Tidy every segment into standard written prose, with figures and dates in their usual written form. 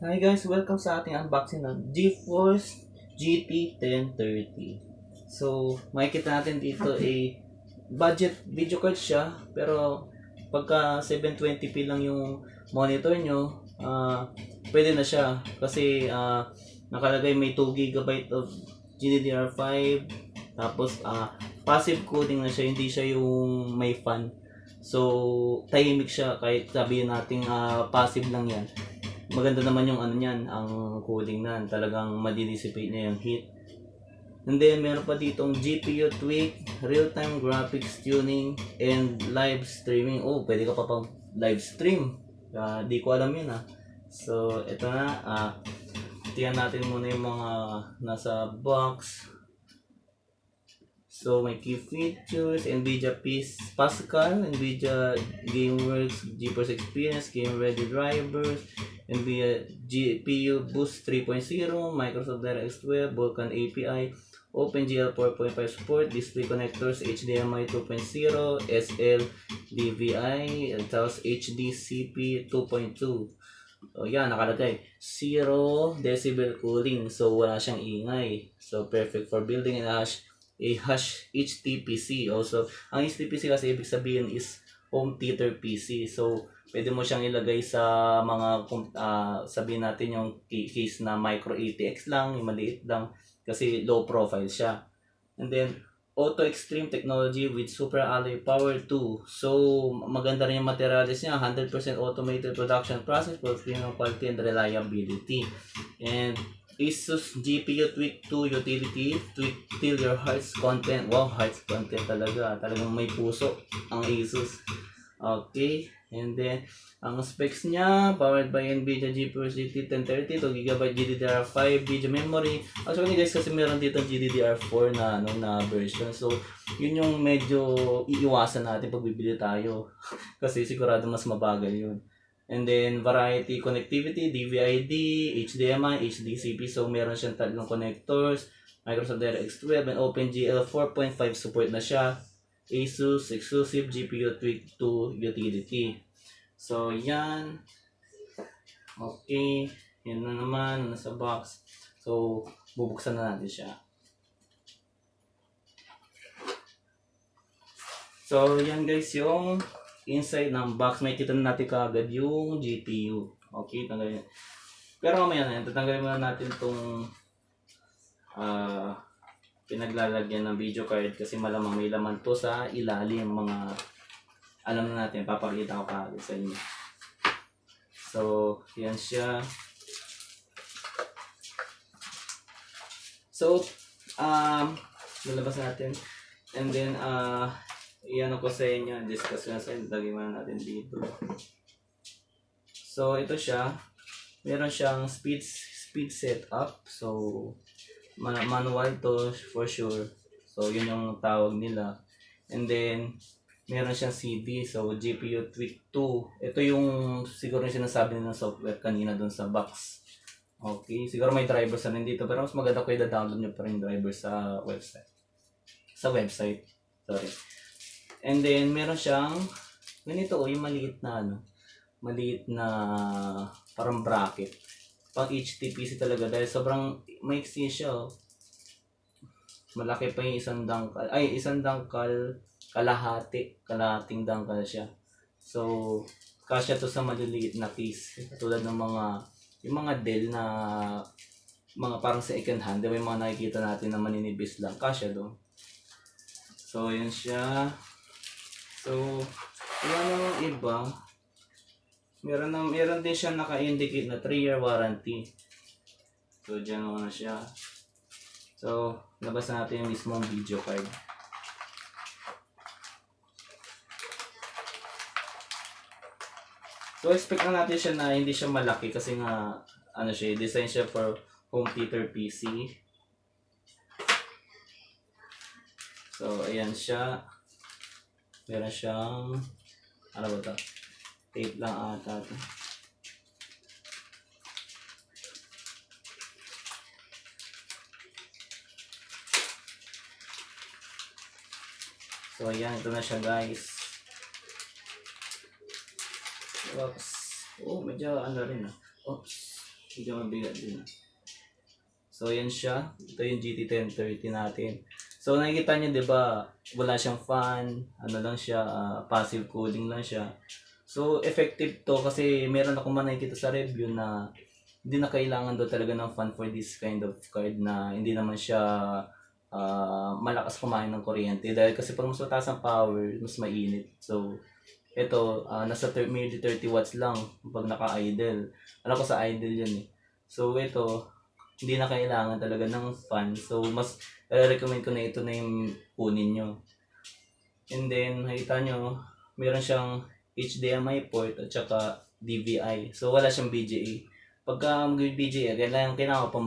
Hi guys, welcome sa ating unboxing ng GeForce GT 1030. So, makikita natin dito budget video card siya, pero pagka 720p lang yung monitor nyo, pwede na siya kasi nakalagay may 2 GB of GDDR5, tapos passive cooling na siya, hindi siya yung may fan. So, tahimik siya kahit sabihin natin passive lang yan. Maganda naman yung ano niyan, ang cooling nan, talagang madi-dissipate niya yung heat. And then meron pa ditong GPU tweak, real-time graphics tuning, and live streaming. Oh, pwede ka pa pang live stream. Di ko alam yun So, ito na. Tiyan natin muna yung mga nasa box. So, may key features, NVIDIA Pascal, NVIDIA GameWorks GeForce Experience, Game Ready Drivers, NVIDIA GPU Boost 3.0, Microsoft DirectX 12, Vulkan API, OpenGL 4.5 support, display connectors, HDMI 2.0, SL DVI, tapos HDCP 2.2. So, yan, nakalagay 0 decibel cooling. So, wala siyang ingay. So, perfect for building and hash HTPC. Also, ang HTPC kasi ibig sabihin is home theater PC. So, pwede mo siyang ilagay sa mga sabihin natin yung case na micro ATX lang, yung maliit lang kasi low profile siya. And then Auto Extreme technology with Super Alloy Power 2. So, maganda rin yung materials niya. 100% automated production process for premium quality and reliability. And Asus GPU Tweak 2 Utility, Tweak till your heart's content. Wow, heart's content talaga. Talagang may puso ang Asus. Okay. And then, ang specs niya, powered by NVIDIA GeForce GT 1030, 2GB GDDR5 video memory. Actually guys, kasi meron dito GDDR4 na version. So, yun yung medyo iiwasan natin pag bibili tayo. Kasi sigurado mas mabagal yun. And then, variety connectivity, DVI-D, HDMI, HDCP. So, meron siyang tatlong connectors. Microsoft DirectX 12 and OpenGL 4.5 support na siya. Asus exclusive GPU Tweak 2 Utility. So, yan. Okay. Yan na naman. Nasa box. So, bubuksan na natin siya. So, yan guys yung inside ng box. May kita na natin kaagad yung GPU. Okay, tanggalin. Pero mamaya na yan. Tatanggalin muna natin itong pinaglalagyan ng video card kasi malamang may laman to sa ilalim. Mga alam na natin, papakita ko kaagad sa inyo. So, yan siya. So, lalabas natin. And then, iyan ko sa inyo, discuss na sa inyo, lagay muna natin dito. So, ito siya. Meron siyang speed setup. So, manual to for sure. So, yun yung tawag nila. And then, meron siyang CD. So, GPU Tweak 2. Ito yung siguro yung sinasabi nila ng software kanina dun sa box. Okay. Siguro may drivers na rin dito. Pero mas maganda ko i-download nyo pa rin drivers sa website. Sorry. And then, meron siyang ganito yung maliit na maliit na parang bracket. Pang HTPC talaga dahil sobrang maiksi siya. Malaki pa yung isang dangkal, kalahating dangkal siya. So, kasya to sa maliliit na case. Tulad ng yung mga Dell na mga parang second hand, diba yung mga nakikita natin na maninibis lang, kasya doon. So, yun siya. So, yan ang iba. Meron din siya naka-indicate na 3-year warranty. So, dyan na siya. So, labas natin yung mismong video card. So, expect na natin siya na hindi siya malaki kasi nga, design siya for home theater PC. So, ayan siya. Meron siyang, ano ba ito? Tape lang ata ito. So, ayan. Ito na siya guys. Oops. Oh, medyo ano rin Oops. Medyo mabigat din. So, yan siya. Ito yung GT 1030 natin. So, nakikita nyo, di ba, wala siyang fan, ano lang siya, passive cooling lang siya. So, effective to kasi meron ako man nakikita sa review na hindi na kailangan daw talaga ng fan for this kind of card na hindi naman siya malakas kumain ng kuryente. Dahil kasi pag mas mataas ang power, mas mainit. So, ito, nasa merely 30 watts lang pag naka-idle. Alam ko sa idle yun eh. So, ito, hindi na kailangan talaga ng fan. So, mas recommend ko na ito na yung kunin nyo. And then, makita nyo, meron siyang HDMI port at saka DVI. So, wala siyang VGA. Pagka mag-VGA, kailangan pa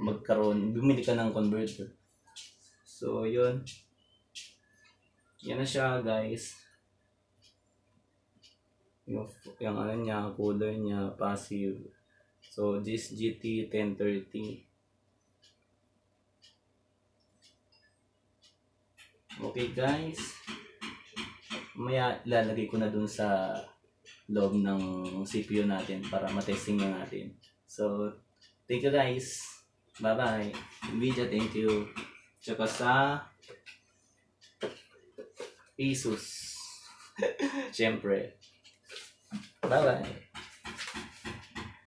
magkaroon, bumili ka ng converter. So, yun. Yan na siya, guys. Yung ano niya, cooler niya, passive. So, this GT 1030. Okay, guys. Maya ilalagay ko na dun sa loob ng CPU natin para matesting na natin. So, thank you guys. Bye-bye. Nvidia, thank you. Tsaka sa Asus. Siyempre. Bye-bye.